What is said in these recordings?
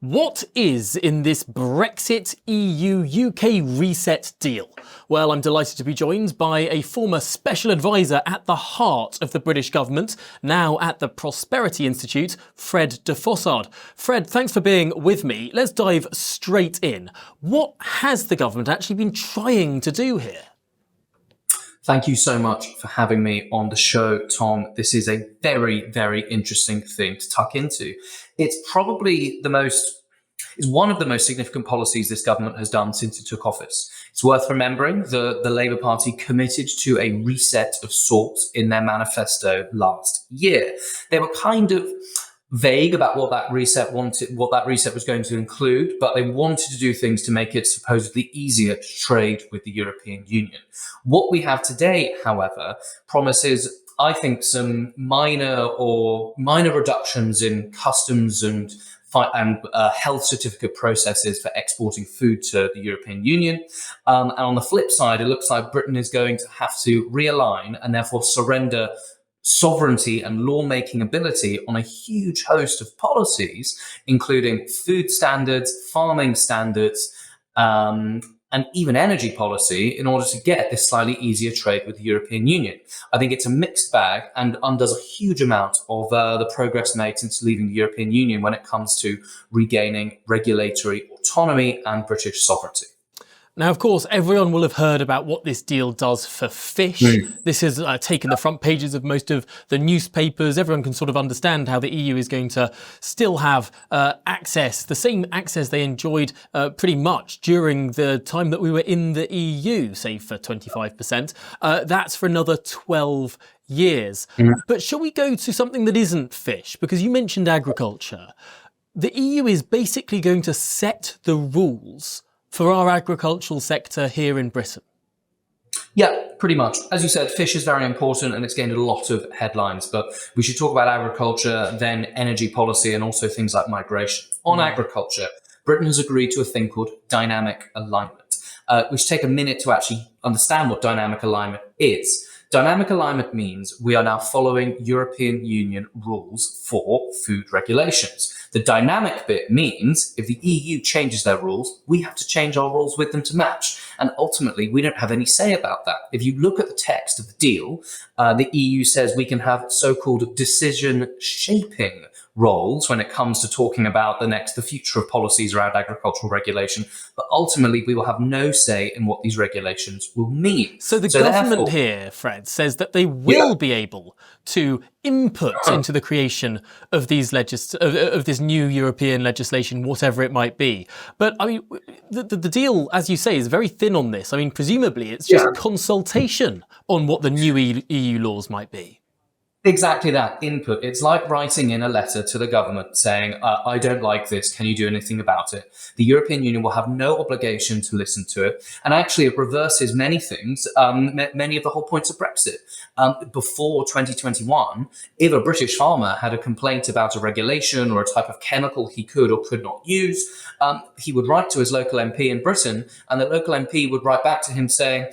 What is in this Brexit EU-UK reset deal? Well, I'm delighted to be joined by a former special advisor at the heart of the British government, now at the Prosperity Institute, Fred De Fossard. Fred, thanks for being with me. Let's dive straight in. What has the government actually been trying to do here? Thank you so much for having me on the show, Tom. This is a very, very interesting thing to tuck into. It's probably one of the most significant policies this government has done since it took office. It's worth remembering the Labour Party committed to a reset of sorts in their manifesto last year. They were kind of vague about what that reset was going to include, but they wanted to do things to make it supposedly easier to trade with the European Union. What we have today, however, promises, I think, some minor reductions in customs and health certificate processes for exporting food to the European Union. And on the flip side, it looks like Britain is going to have to realign and therefore surrender sovereignty and lawmaking ability on a huge host of policies, including food standards, farming standards, and even energy policy, in order to get this slightly easier trade with the European Union. I think it's a mixed bag and undoes a huge amount of the progress made since leaving the European Union when it comes to regaining regulatory autonomy and British sovereignty. Now, of course, everyone will have heard about what this deal does for fish. This has taken the front pages of most of the newspapers. Everyone can sort of understand how the EU is going to still have the same access they enjoyed pretty much during the time that we were in the EU, save for 25%. That's for another 12 years. But shall we go to something that isn't fish? Because you mentioned agriculture. The EU is basically going to set the rules for our agricultural sector here in Britain. Yeah, pretty much. As you said, fish is very important and it's gained a lot of headlines, but we should talk about agriculture, then energy policy, and also things like migration. On agriculture, Britain has agreed to a thing called dynamic alignment. We should take a minute to actually understand what dynamic alignment is. Dynamic alignment means we are now following European Union rules for food regulations. The dynamic bit means if the EU changes their rules, we have to change our rules with them to match. And ultimately, we don't have any say about that. If you look at the text of the deal, the EU says we can have so-called decision shaping roles when it comes to talking about the future of policies around agricultural regulation. But ultimately, we will have no say in what these regulations will mean. So the government here, Fred, says that they will be able to input into the creation of these of this new European legislation, whatever it might be. But I mean, the deal, as you say, is very thin on this. I mean, presumably it's just consultation on what the new EU laws might be. Exactly that, input. It's like writing in a letter to the government saying, I don't like this, can you do anything about it? The European Union will have no obligation to listen to it. And actually it reverses many things, many of the whole points of Brexit. Before 2021, if a British farmer had a complaint about a regulation or a type of chemical he could or could not use, he would write to his local MP in Britain, and the local MP would write back to him saying,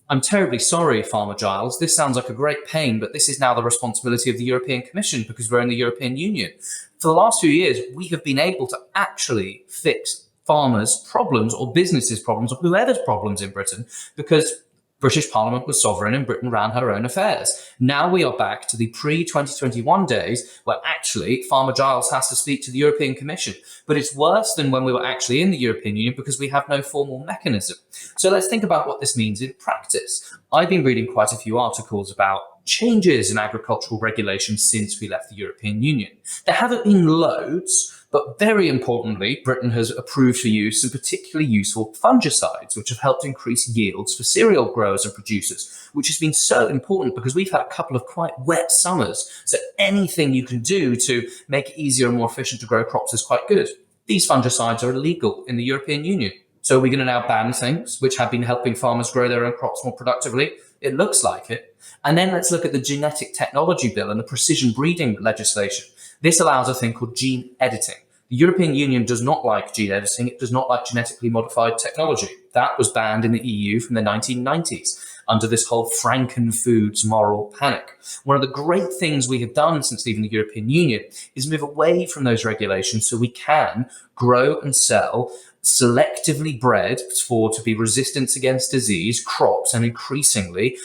I'm terribly sorry, Farmer Giles. This sounds like a great pain, but this is now the responsibility of the European Commission because we're in the European Union. For the last few years, we have been able to actually fix farmers' problems or businesses' problems or whoever's problems in Britain because British Parliament was sovereign and Britain ran her own affairs. Now we are back to the pre-2021 days where actually Farmer Giles has to speak to the European Commission. But it's worse than when we were actually in the European Union because we have no formal mechanism. So let's think about what this means in practice. I've been reading quite a few articles about changes in agricultural regulation since we left the European Union. There haven't been loads, but very importantly, Britain has approved for use some particularly useful fungicides, which have helped increase yields for cereal growers and producers, which has been so important because we've had a couple of quite wet summers. So anything you can do to make it easier and more efficient to grow crops is quite good. These fungicides are illegal in the European Union. So we're going to now ban things which have been helping farmers grow their own crops more productively. It looks like it. And then let's look at the genetic technology bill and the precision breeding legislation. This allows a thing called gene editing. The European Union does not like gene editing. It does not like genetically modified technology. That was banned in the EU from the 1990s under this whole Frankenfoods moral panic. One of the great things we have done since leaving the European Union is move away from those regulations so we can grow and sell selectively bred to be resistant against disease crops and increasingly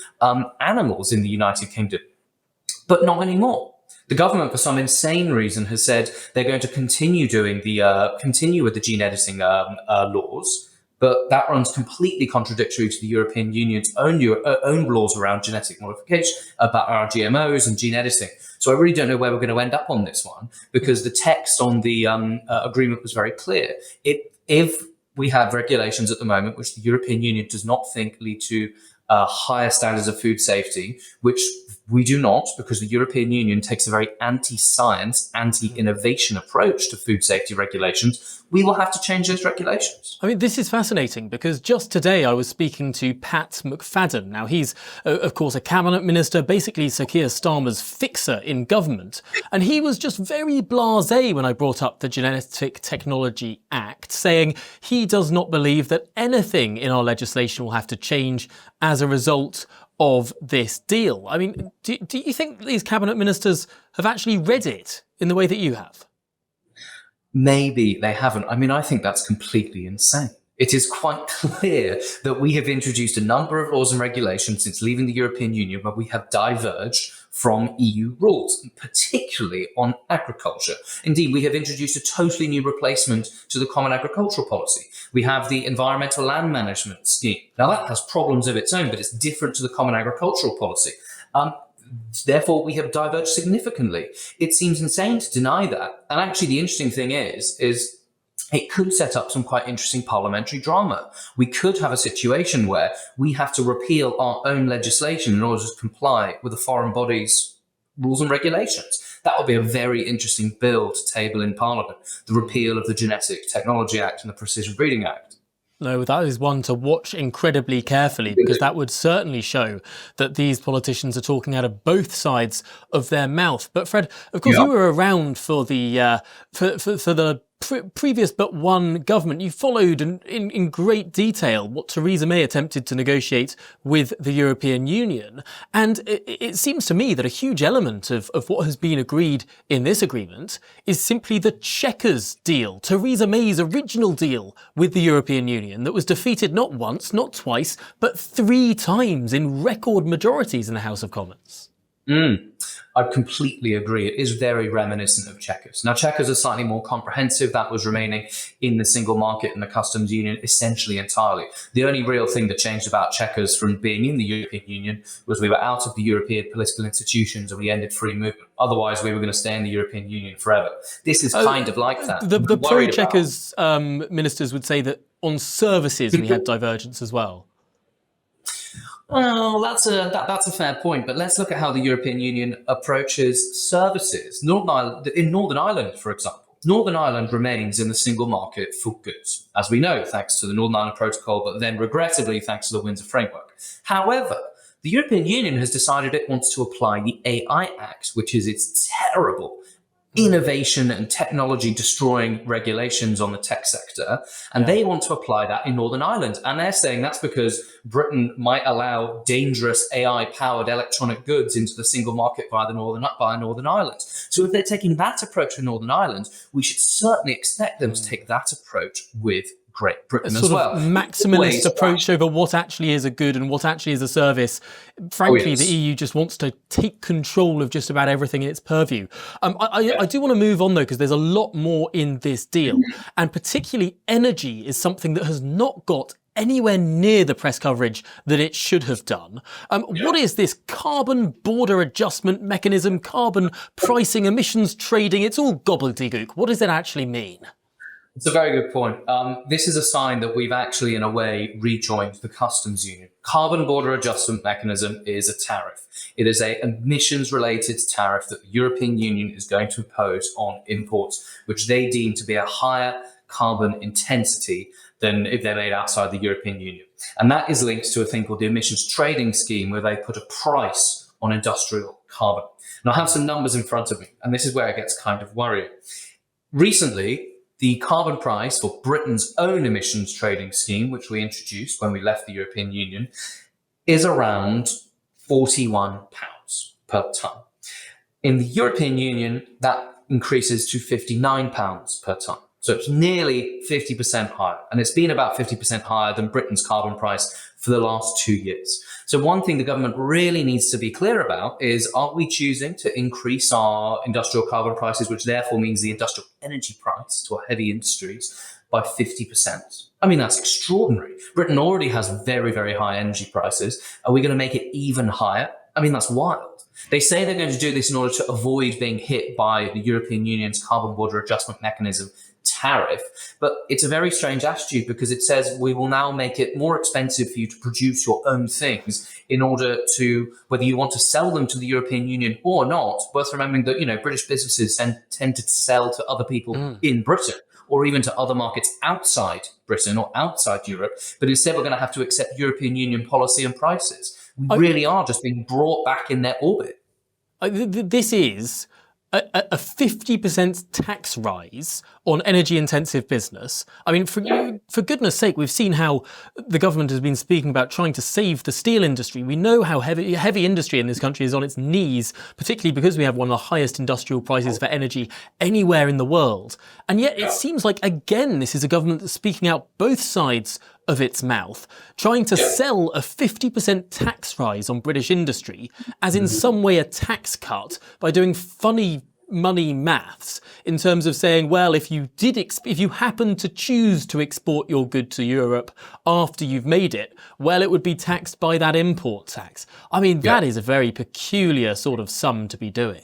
animals in the United Kingdom. But not anymore. The government, for some insane reason, has said they're going to continue with the gene editing laws, but that runs completely contradictory to the European Union's own laws around genetic modification, about our GMOs and gene editing. So I really don't know where we're going to end up on this one, because the text on the agreement was very clear. If we have regulations at the moment which the European Union does not think lead to higher standards of food safety, which we do not, because the European Union takes a very anti-science, anti-innovation approach to food safety regulations, we will have to change those regulations. I mean, this is fascinating because just today I was speaking to Pat McFadden. Now, he's, of course, a cabinet minister, basically Sir Keir Starmer's fixer in government. And he was just very blasé when I brought up the Genetic Technology Act, saying he does not believe that anything in our legislation will have to change as a result of this deal. I mean, do you think these cabinet ministers have actually read it in the way that you have? Maybe they haven't. I mean, I think that's completely insane. It is quite clear that we have introduced a number of laws and regulations since leaving the European Union where we have diverged from EU rules, particularly on agriculture. Indeed, we have introduced a totally new replacement to the Common Agricultural Policy. We have the Environmental Land Management Scheme. Now, that has problems of its own, but it's different to the Common Agricultural Policy. Therefore, we have diverged significantly. It seems insane to deny that. And actually, the interesting thing is it could set up some quite interesting parliamentary drama. We could have a situation where we have to repeal our own legislation in order to comply with the foreign body's rules and regulations. That would be a very interesting bill to table in Parliament, the repeal of the Genetic Technology Act and the Precision Breeding Act. No, that is one to watch incredibly carefully, because that would certainly show that these politicians are talking out of both sides of their mouth. But Fred, of course, you were around for the previous but one government. You followed in great detail what Theresa May attempted to negotiate with the European Union. And it seems to me that a huge element of what has been agreed in this agreement is simply the Chequers deal, Theresa May's original deal with the European Union that was defeated not once, not twice, but 3 times in record majorities in the House of Commons. I completely agree. It is very reminiscent of Chequers. Now, Chequers are slightly more comprehensive. That was remaining in the single market and the customs union essentially entirely. The only real thing that changed about Chequers from being in the European Union was we were out of the European political institutions and we ended free movement. Otherwise, we were going to stay in the European Union forever. This is kind of like that. The pro-Chequers ministers would say that on services we had divergence as well. Well, that's a fair point, but let's look at how the European Union approaches services. In Northern Ireland, for example, Northern Ireland remains in the single market for goods, as we know, thanks to the Northern Ireland Protocol, but then regrettably, thanks to the Windsor Framework. However, the European Union has decided it wants to apply the AI Act, which is its terrible innovation and technology destroying regulations on the tech sector. And they want to apply that in Northern Ireland. And they're saying that's because Britain might allow dangerous AI powered electronic goods into the single market via Northern Ireland. So if they're taking that approach for Northern Ireland, we should certainly expect them to take that approach with Great Britain as well. A sort of maximalist approach over what actually is a good and what actually is a service. Frankly, the EU just wants to take control of just about everything in its purview. I do want to move on, though, because there's a lot more in this deal. And particularly energy is something that has not got anywhere near the press coverage that it should have done. What is this carbon border adjustment mechanism, carbon pricing, emissions trading? It's all gobbledygook. What does it actually mean? It's a very good point. This is a sign that we've actually, in a way, rejoined the customs union. Carbon border adjustment mechanism is a tariff. It is an emissions-related tariff that the European Union is going to impose on imports, which they deem to be a higher carbon intensity than if they're made outside the European Union. And that is linked to a thing called the emissions trading scheme, where they put a price on industrial carbon. And I have some numbers in front of me, and this is where it gets kind of worrying. Recently, the carbon price for Britain's own emissions trading scheme, which we introduced when we left the European Union, is around £41 per tonne. In the European Union, that increases to £59 per tonne. So it's nearly 50% higher. And it's been about 50% higher than Britain's carbon price for the last 2 years. So one thing the government really needs to be clear about is, are we choosing to increase our industrial carbon prices, which therefore means the industrial energy price to our heavy industries, by 50%? I mean, that's extraordinary. Britain already has very, very high energy prices. Are we going to make it even higher? I mean, that's wild. They say they're going to do this in order to avoid being hit by the European Union's carbon border adjustment mechanism tariff. But it's a very strange attitude, because it says we will now make it more expensive for you to produce your own things in order to, whether you want to sell them to the European Union or not. Worth remembering that, British businesses tend to sell to other people in Britain, or even to other markets outside Britain or outside Europe. But instead, we're going to have to accept European Union policy and prices. We really are just being brought back in their orbit. This is a 50% tax rise on energy-intensive business. I mean, for goodness sake, we've seen how the government has been speaking about trying to save the steel industry. We know how heavy industry in this country is on its knees, particularly because we have one of the highest industrial prices for energy anywhere in the world. And yet it seems like, again, this is a government that's speaking out both sides of its mouth, trying to sell a 50% tax rise on British industry as in some way a tax cut by doing funny money maths in terms of saying, well, if you happen to choose to export your good to Europe after you've made it, well, it would be taxed by that import tax. I mean, that is a very peculiar sort of sum to be doing.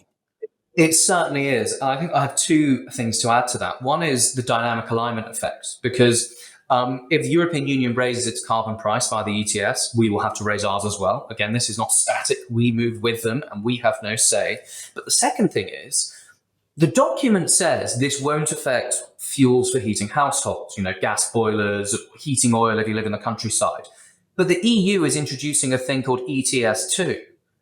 It certainly is. I think I have two things to add to that. One is the dynamic alignment effect, because if the European Union raises its carbon price via the ETS, we will have to raise ours as well. Again, this is not static. We move with them and we have no say. But the second thing is, the document says this won't affect fuels for heating households, gas boilers, heating oil if you live in the countryside. But the EU is introducing a thing called ETS2.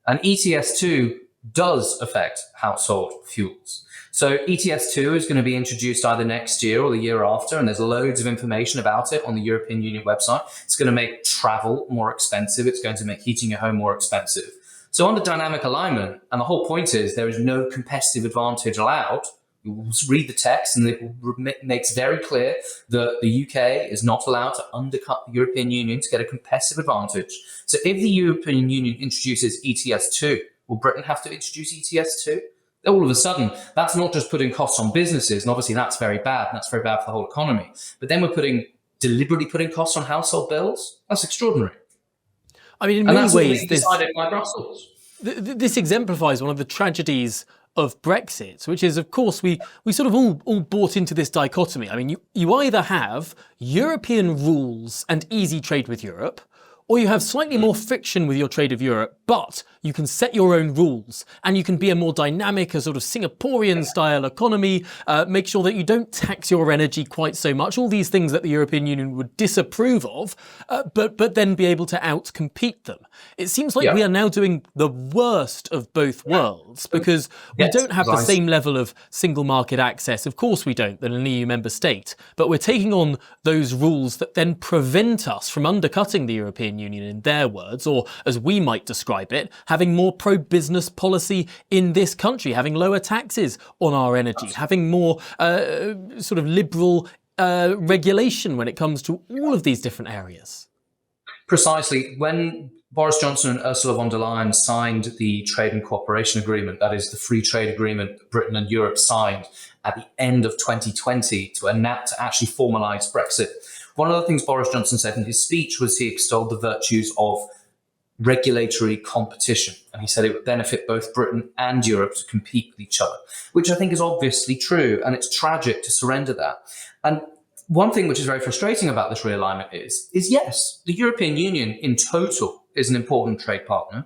And ETS2 does affect household fuels. So ETS2 is going to be introduced either next year or the year after, and there's loads of information about it on the European Union website. It's going to make travel more expensive. It's going to make heating your home more expensive. So under dynamic alignment, and the whole point is there is no competitive advantage allowed. You read the text and it makes very clear that the UK is not allowed to undercut the European Union to get a competitive advantage. So if the European Union introduces ETS2, will Britain have to introduce ETS2? All of a sudden, that's not just putting costs on businesses, and obviously that's very bad, and that's very bad for the whole economy. But then we're deliberately putting costs on household bills. That's extraordinary. I mean, in many ways, decided by Brussels. This exemplifies one of the tragedies of Brexit, which is, of course, we sort of all bought into this dichotomy. I mean, you either have European rules and easy trade with Europe, or you have slightly more friction with your trade of Europe, but you can set your own rules and you can be a more dynamic, a sort of Singaporean-style economy, make sure that you don't tax your energy quite so much, all these things that the European Union would disapprove of, but then be able to outcompete them. It seems like we are now doing the worst of both worlds, because we don't have the same level of single market access, of course we don't, than an EU member state, but we're taking on those rules that then prevent us from undercutting the European Union in their words, or as we might describe it, having more pro-business policy in this country, having lower taxes on our energy, having more sort of liberal regulation when it comes to all of these different areas. Precisely. When Boris Johnson and Ursula von der Leyen signed the Trade and Cooperation Agreement, that is the free trade agreement that Britain and Europe signed at the end of 2020 to actually formalise Brexit, one of the things Boris Johnson said in his speech was he extolled the virtues of regulatory competition. And he said it would benefit both Britain and Europe to compete with each other, which I think is obviously true. And it's tragic to surrender that. And one thing which is very frustrating about this realignment is yes, the European Union in total is an important trade partner,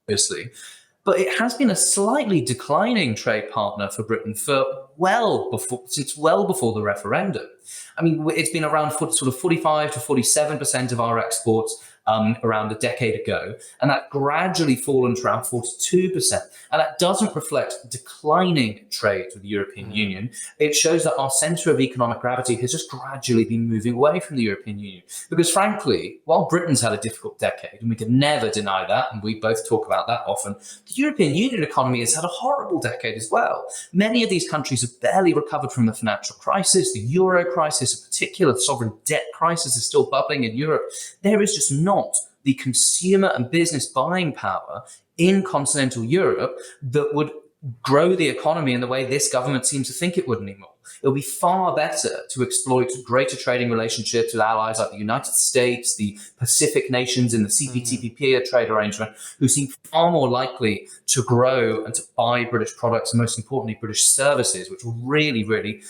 obviously, but it has been a slightly declining trade partner for Britain since well before the referendum. I mean, it's been around sort of 45 to 47% of our exports, around a decade ago, and that gradually fallen to around 42%. And that doesn't reflect declining trade with the European Union. It shows that our centre of economic gravity has just gradually been moving away from the European Union. Because frankly, while Britain's had a difficult decade, and we can never deny that, and we both talk about that often, the European Union economy has had a horrible decade as well. Many of these countries have barely recovered from the financial crisis, the euro crisis in particular, the sovereign debt crisis is still bubbling in Europe. There is just not the consumer and business buying power in continental Europe that would grow the economy in the way this government seems to think it would anymore. It would be far better to exploit greater trading relationships with allies like the United States, the Pacific nations in the CPTPP trade arrangement, who seem far more likely to grow and to buy British products, and most importantly, British services, which will really, really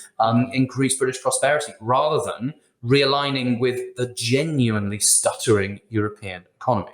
increase British prosperity, rather than realigning with the genuinely stuttering European economy.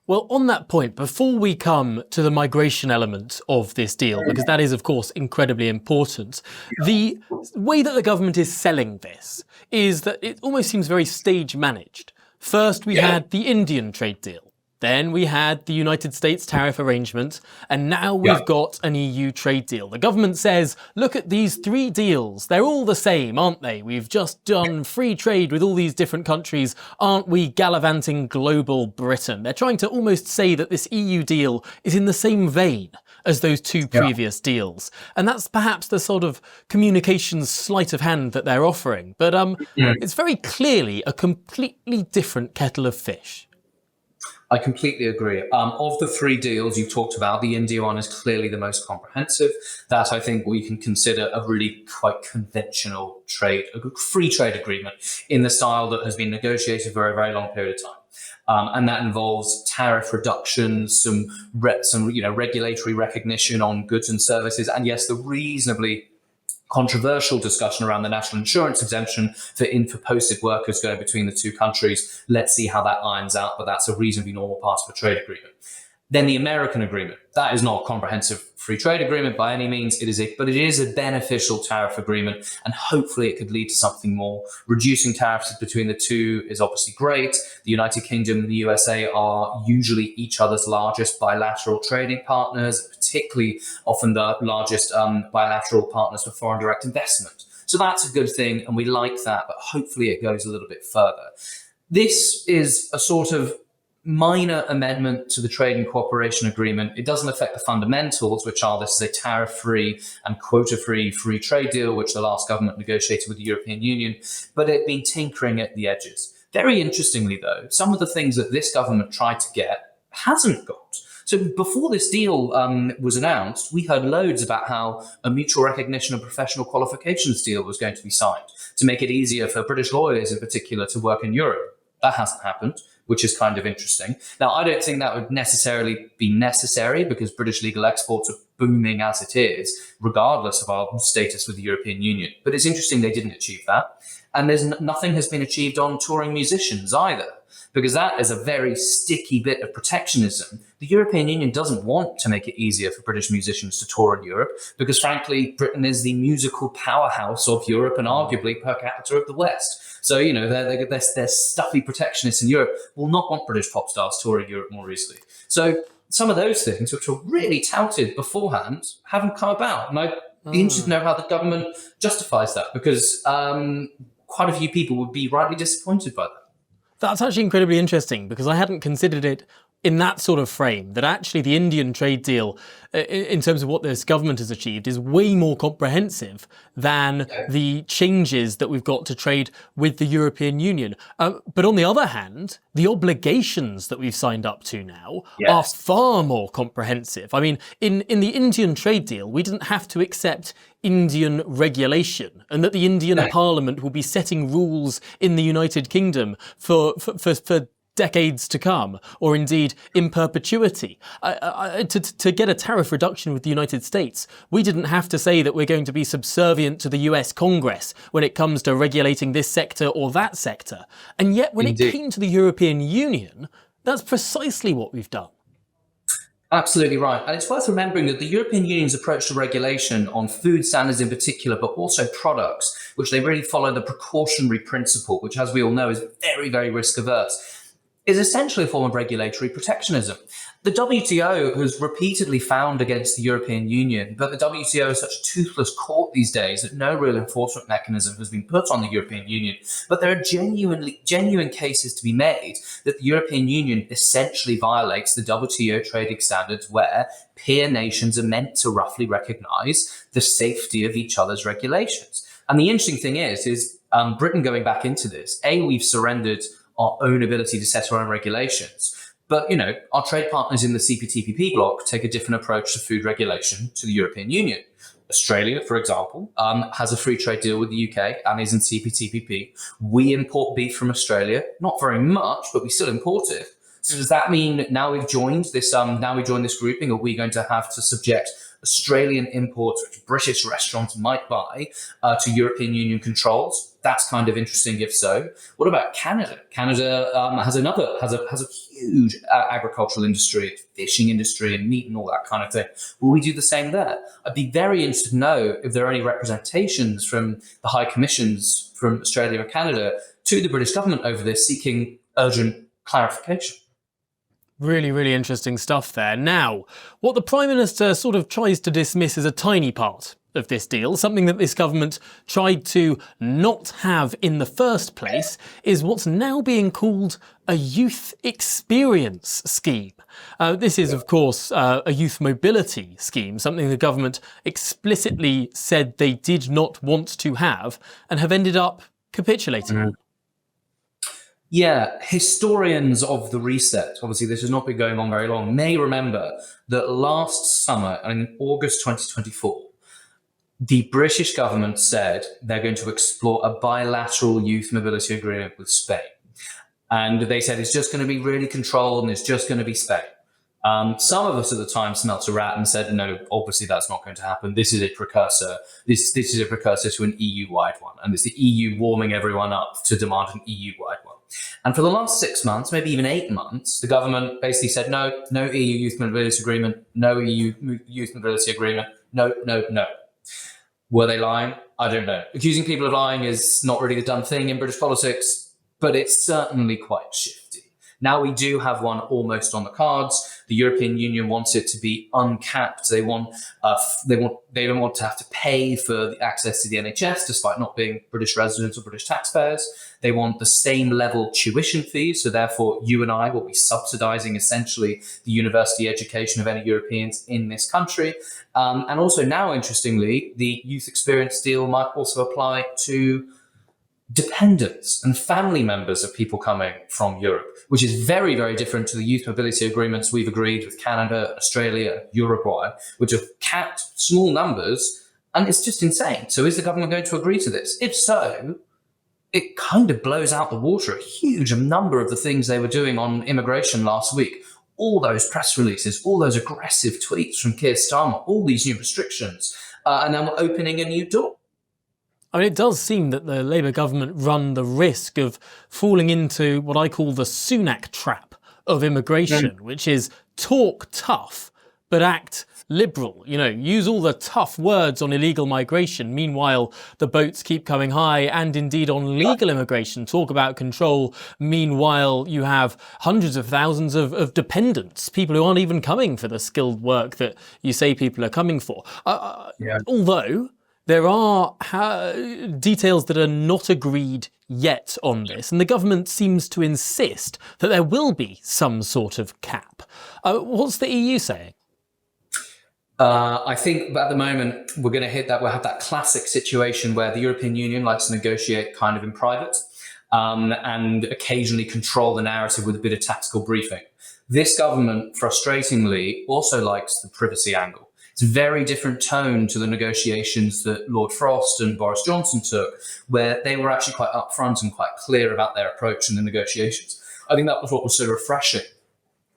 Well, on that point, before we come to the migration element of this deal, because that is, of course, incredibly important, the way that the government is selling this is that it almost seems very stage managed. First, we had the Indian trade deal. Then we had the United States tariff arrangement, and now we've got an EU trade deal. The government says, look at these 3 deals. They're all the same, aren't they? We've just done free trade with all these different countries. Aren't we gallivanting global Britain? They're trying to almost say that this EU deal is in the same vein as those 2 previous deals. And that's perhaps the sort of communications sleight of hand that they're offering. But it's very clearly a completely different kettle of fish. I completely agree. Of the 3 deals you talked about, the India one is clearly the most comprehensive. That I think we can consider a really quite conventional trade, a free trade agreement in the style that has been negotiated for a very long period of time. And that involves tariff reductions, some regulatory recognition on goods and services, and yes, the reasonably controversial discussion around the national insurance exemption for posted workers going between the 2 countries. Let's see how that irons out, but that's a reasonably normal part of a trade agreement. Then the American agreement. That is not a comprehensive free trade agreement by any means. But it is a beneficial tariff agreement, and hopefully it could lead to something more. Reducing tariffs between the 2 is obviously great. The United Kingdom and the USA are usually each other's largest bilateral trading partners, particularly often the largest bilateral partners for foreign direct investment. So that's a good thing, and we like that, but hopefully it goes a little bit further. This is a sort of minor amendment to the Trade and Cooperation Agreement. It doesn't affect the fundamentals, which are this is a tariff-free and quota-free free trade deal, which the last government negotiated with the European Union, but it's been tinkering at the edges. Very interestingly, though, some of the things that this government tried to get hasn't got. So before this deal was announced, we heard loads about how a mutual recognition of professional qualifications deal was going to be signed to make it easier for British lawyers in particular to work in Europe. That hasn't happened, which is kind of interesting. Now, I don't think that would necessarily be necessary because British legal exports are booming as it is, regardless of our status with the European Union. But it's interesting they didn't achieve that. And nothing has been achieved on touring musicians either, because that is a very sticky bit of protectionism. The European Union doesn't want to make it easier for British musicians to tour in Europe because, frankly, Britain is the musical powerhouse of Europe and arguably per capita of the West. So, they're stuffy protectionists in Europe will not want British pop stars touring Europe more easily. So some of those things, which were really touted beforehand, haven't come about. And I'd be interested to know how the government justifies that, because quite a few people would be rightly disappointed by that. That's actually incredibly interesting, because I hadn't considered it in that sort of frame, that actually the Indian trade deal, in terms of what this government has achieved, is way more comprehensive than the changes that we've got to trade with the European Union. But on the other hand, the obligations that we've signed up to now are far more comprehensive. I mean, in the Indian trade deal, we didn't have to accept Indian regulation, and that the Indian Parliament will be setting rules in the United Kingdom for decades to come, or indeed in perpetuity. To get a tariff reduction with the United States, we didn't have to say that we're going to be subservient to the US Congress when it comes to regulating this sector or that sector. And yet when it came to the European Union, that's precisely what we've done. Absolutely right. And it's worth remembering that the European Union's approach to regulation on food standards in particular, but also products, which they really follow the precautionary principle, which, as we all know, is very, very risk averse. is essentially a form of regulatory protectionism. The WTO has repeatedly found against the European Union, but the WTO is such a toothless court these days that no real enforcement mechanism has been put on the European Union. But there are genuine cases to be made that the European Union essentially violates the WTO trading standards, where peer nations are meant to roughly recognize the safety of each other's regulations. And the interesting thing is Britain going back into this, we've surrendered our own ability to set our own regulations. But, our trade partners in the CPTPP bloc take a different approach to food regulation to the European Union. Australia, for example, has a free trade deal with the UK and is in CPTPP. We import beef from Australia, not very much, but we still import it. So does that mean now we've joined this? Now we join this grouping, are we going to have to subject Australian imports, which British restaurants might buy, to European Union controls? That's kind of interesting, if so. What about Canada? Canada has a huge agricultural industry, fishing industry, and meat and all that kind of thing. Will we do the same there? I'd be very interested to know if there are any representations from the high commissions from Australia and Canada to the British government over this, seeking urgent clarification. Really, really interesting stuff there. Now, what the Prime Minister sort of tries to dismiss as a tiny part of this deal, something that this government tried to not have in the first place, is what's now being called a youth experience scheme. This is, of course, a youth mobility scheme, something the government explicitly said they did not want to have and have ended up capitulating on. Yeah, historians of the reset, obviously this has not been going on very long, may remember that last summer, in August 2024, the British government said they're going to explore a bilateral youth mobility agreement with Spain. And they said it's just going to be really controlled and it's just going to be Spain. Some of us at the time smelt a rat and said, no, obviously that's not going to happen. This is a precursor. This is a precursor to an EU-wide one. And it's the EU warming everyone up to demand an EU-wide one. And for the last 6 months, maybe even 8 months, the government basically said, no EU youth mobility agreement, no EU youth mobility agreement, no. Were they lying? I don't know. Accusing people of lying is not really the done thing in British politics, but it's certainly quite shifty. Now we do have one almost on the cards. The European Union wants it to be uncapped. They don't want to have to pay for the access to the NHS, despite not being British residents or British taxpayers. They want the same level tuition fees. So therefore, you and I will be subsidising essentially the university education of any Europeans in this country. And also now, interestingly, the youth experience deal might also apply to dependents and family members of people coming from Europe, which is very, very different to the youth mobility agreements we've agreed with Canada, Australia, Uruguay, which have capped small numbers. And it's just insane. So is the government going to agree to this? If so, it kind of blows out the water a huge number of the things they were doing on immigration last week. All those press releases, all those aggressive tweets from Keir Starmer, all these new restrictions, and now we're opening a new door. I mean, it does seem that the Labour government run the risk of falling into what I call the Sunak trap of immigration, which is talk tough, but act liberal. Use all the tough words on illegal migration. Meanwhile, the boats keep coming high, and indeed on legal immigration, talk about control. Meanwhile, you have hundreds of thousands of dependents, people who aren't even coming for the skilled work that you say people are coming for. Although there are details that are not agreed yet on this, and the government seems to insist that there will be some sort of cap. What's the EU saying? I think at the moment we're going to hit that. We'll have that classic situation where the European Union likes to negotiate kind of in private and occasionally control the narrative with a bit of tactical briefing. This government, frustratingly, also likes the privacy angle. It's a very different tone to the negotiations that Lord Frost and Boris Johnson took, where they were actually quite upfront and quite clear about their approach in the negotiations. I think that was what was so refreshing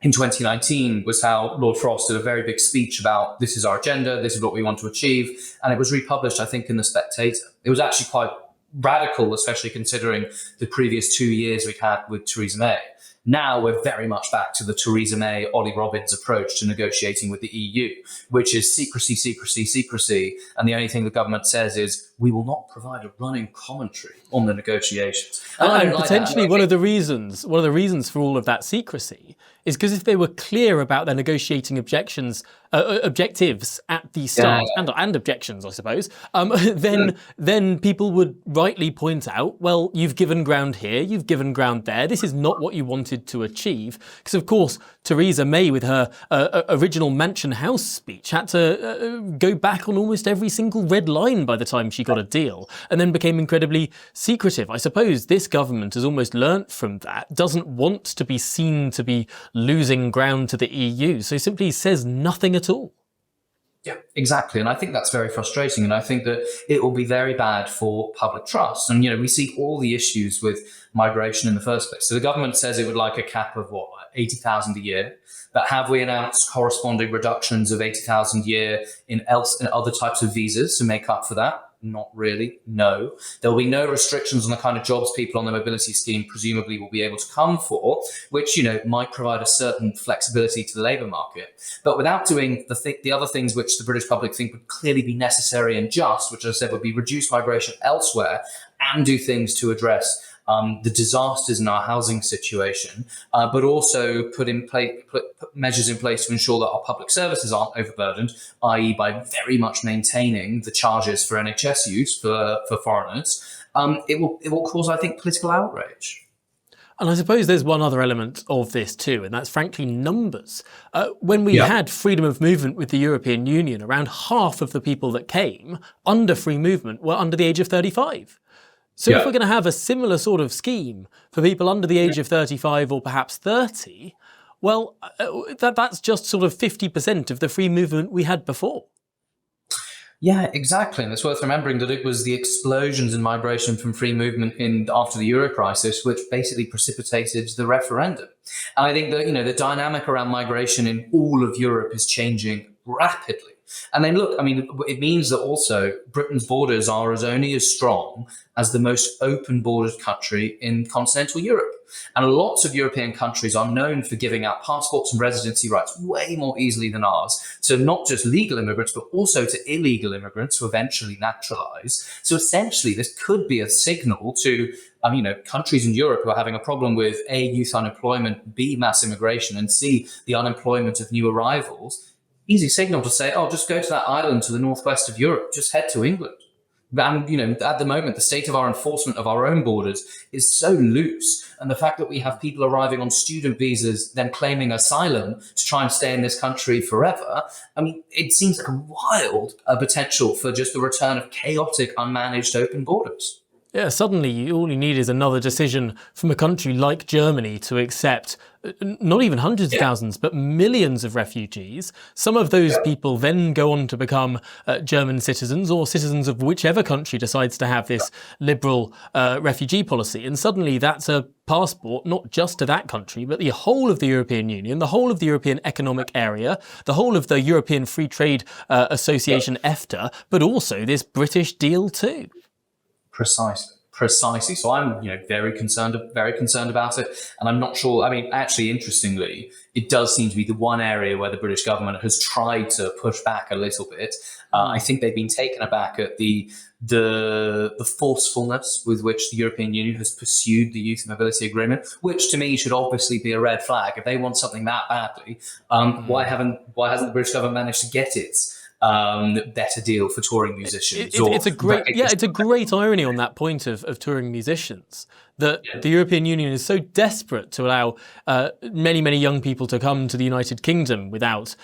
in 2019, was how Lord Frost did a very big speech about this is our agenda, this is what we want to achieve. And it was republished, I think, in The Spectator. It was actually quite radical, especially considering the previous 2 years we've had with Theresa May. Now we're very much back to the Theresa May, Ollie Robbins approach to negotiating with the EU, which is secrecy, secrecy, secrecy. And the only thing the government says is, we will not provide a running commentary on the negotiations. And potentially one of the reasons for all of that secrecy is because if they were clear about their negotiating objectives at the start, and objections, I suppose, then people would rightly point out, well, you've given ground here, you've given ground there, this is not what you wanted to achieve. Because, of course, Theresa May, with her original Mansion House speech, had to go back on almost every single red line by the time she got a deal, and then became incredibly secretive. I suppose this government has almost learnt from that, doesn't want to be seen to be losing ground to the EU, so simply says nothing at all. Yeah, exactly. And I think that's very frustrating. And I think that it will be very bad for public trust. And, we see all the issues with migration in the first place. So the government says it would like a cap of 80,000 a year. But have we announced corresponding reductions of 80,000 a year in other types of visas to make up for that? Not really, no. There will be no restrictions on the kind of jobs people on the mobility scheme presumably will be able to come for, which, might provide a certain flexibility to the labour market. But without doing the other things which the British public think would clearly be necessary and just, which I said would be reduce migration elsewhere and do things to address the disasters in our housing situation, but also put measures in place to ensure that our public services aren't overburdened, i.e. by very much maintaining the charges for NHS use for foreigners, it will cause, I think, political outrage. And I suppose there's one other element of this too, and that's frankly numbers. When we had freedom of movement with the European Union, around half of the people that came under free movement were under the age of 35. So if we're going to have a similar sort of scheme for people under the age of 35 or perhaps 30, well, that's just sort of 50% of the free movement we had before. Yeah, exactly. And it's worth remembering that it was the explosions in migration from free movement after the Euro crisis, which basically precipitated the referendum. And I think that, the dynamic around migration in all of Europe is changing rapidly. And then look, it means that also Britain's borders are only as strong as the most open bordered country in continental Europe. And lots of European countries are known for giving out passports and residency rights way more easily than ours to not just legal immigrants, but also to illegal immigrants who eventually naturalize. So essentially, this could be a signal to countries in Europe who are having a problem with A, youth unemployment, B, mass immigration, and C, the unemployment of new arrivals. Easy signal to say, just go to that island to the northwest of Europe, just head to England. And, at the moment, the state of our enforcement of our own borders is so loose. And the fact that we have people arriving on student visas, then claiming asylum to try and stay in this country forever, it seems like a wild potential for just the return of chaotic, unmanaged open borders. Yeah, suddenly all you need is another decision from a country like Germany to accept not even hundreds of thousands, but millions of refugees. Some of those people then go on to become German citizens or citizens of whichever country decides to have this liberal refugee policy. And suddenly that's a passport, not just to that country, but the whole of the European Union, the whole of the European Economic Area, the whole of the European Free Trade Association, EFTA, but also this British deal too. Precisely. So I'm, very concerned about it. And I'm not sure. Actually, interestingly, it does seem to be the one area where the British government has tried to push back a little bit. I think they've been taken aback at the forcefulness with which the European Union has pursued the Youth Mobility Agreement, which to me should obviously be a red flag. If they want something that badly, why hasn't the British government managed to get its better deal for touring musicians? It's a great irony on that point of touring musicians that the European Union is so desperate to allow many young people to come to the United Kingdom without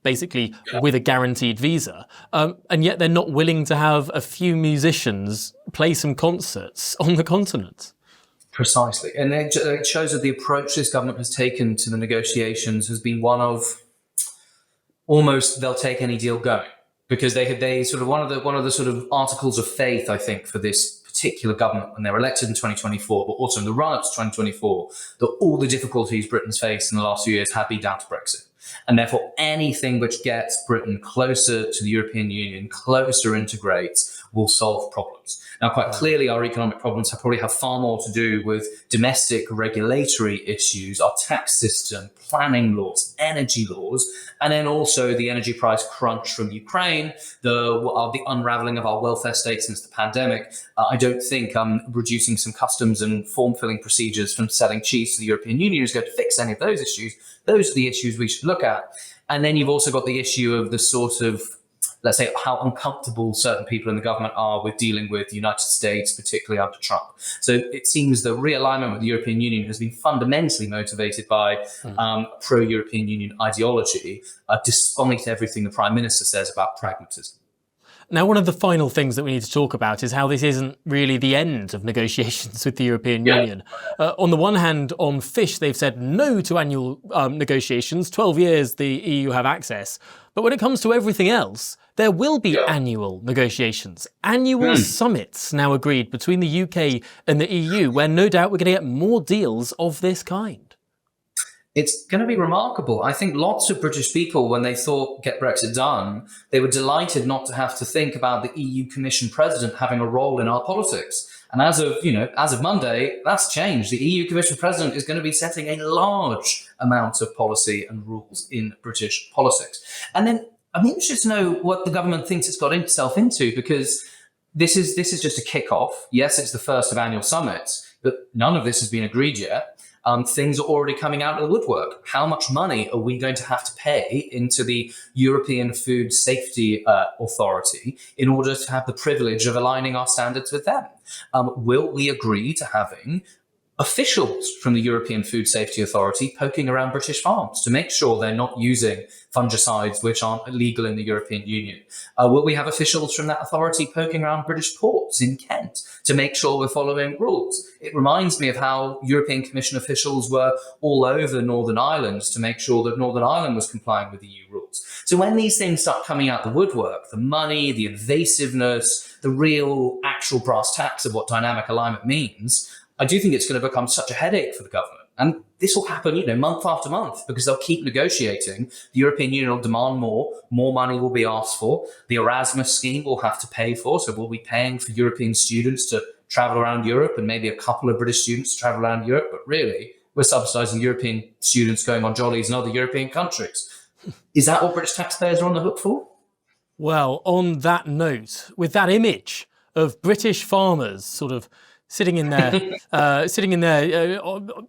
basically with a guaranteed visa, and yet they're not willing to have a few musicians play some concerts on the continent. Precisely. And it shows that the approach this government has taken to the negotiations has been one of almost they'll take any deal going, because they sort of one of the sort of articles of faith, I think, for this particular government when they were elected in 2024, but also in the run-up to 2024, that all the difficulties Britain's faced in the last few years have been down to Brexit. And therefore, anything which gets Britain closer to the European Union, closer integrates, will solve problems. Now, quite clearly, our economic problems probably have far more to do with domestic regulatory issues, our tax system, planning laws, energy laws, and then also the energy price crunch from Ukraine, the unraveling of our welfare state since the pandemic. I don't think reducing some customs and form-filling procedures from selling cheese to the European Union is going to fix any of those issues. Those are the issues we should look at. And then you've also got the issue of the sort of, let's say, how uncomfortable certain people in the government are with dealing with the United States, particularly under Trump. So it seems the realignment with the European Union has been fundamentally motivated by pro-European Union ideology, despite everything the Prime Minister says about pragmatism. Now, one of the final things that we need to talk about is how this isn't really the end of negotiations with the European Union. On the one hand, on fish, they've said no to annual negotiations. 12 years the EU have access. But when it comes to everything else, there will be annual negotiations, annual summits now agreed between the UK and the EU, where no doubt we're going to get more deals of this kind. It's going to be remarkable. I think lots of British people, when they thought get Brexit done, they were delighted not to have to think about the EU Commission President having a role in our politics. And as of Monday, that's changed. The EU Commission President is going to be setting a large amount of policy and rules in British politics. And then I'm interested to know what the government thinks it's got itself into, because this is just a kickoff. Yes, it's the first of annual summits, but none of this has been agreed yet. Things are already coming out of the woodwork. How much money are we going to have to pay into the European Food Safety Authority in order to have the privilege of aligning our standards with them? Will we agree to having officials from the European Food Safety Authority poking around British farms to make sure they're not using fungicides which aren't illegal in the European Union? Will we have officials from that authority poking around British ports in Kent to make sure we're following rules? It reminds me of how European Commission officials were all over Northern Ireland to make sure that Northern Ireland was complying with EU rules. So when these things start coming out the woodwork, the money, the invasiveness, the real actual brass tacks of what dynamic alignment means, I do think it's going to become such a headache for the government. And this will happen, month after month, because they'll keep negotiating. The European Union will demand more money will be asked for. The Erasmus scheme will have to pay for. So we'll be paying for European students to travel around Europe and maybe a couple of British students to travel around Europe. But really, we're subsidizing European students going on jollies in other European countries. Is that what British taxpayers are on the hook for? Well, on that note, with that image of British farmers sort of sitting in their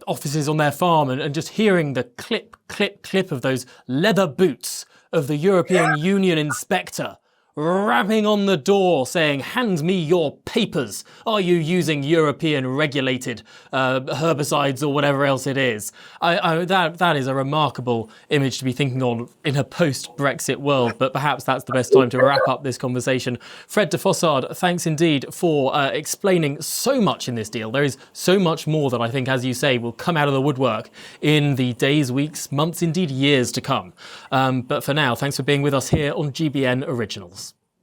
offices on their farm and just hearing the clip, clip, clip of those leather boots of the European Union inspector rapping on the door saying, "Hand me your papers. Are you using European regulated herbicides or whatever else it is?" That is a remarkable image to be thinking on in a post-Brexit world, but perhaps that's the best time to wrap up this conversation. Fred De Fossard, thanks indeed for explaining so much in this deal. There is so much more that I think, as you say, will come out of the woodwork in the days, weeks, months, indeed years to come. But for now, thanks for being with us here on GBN Originals.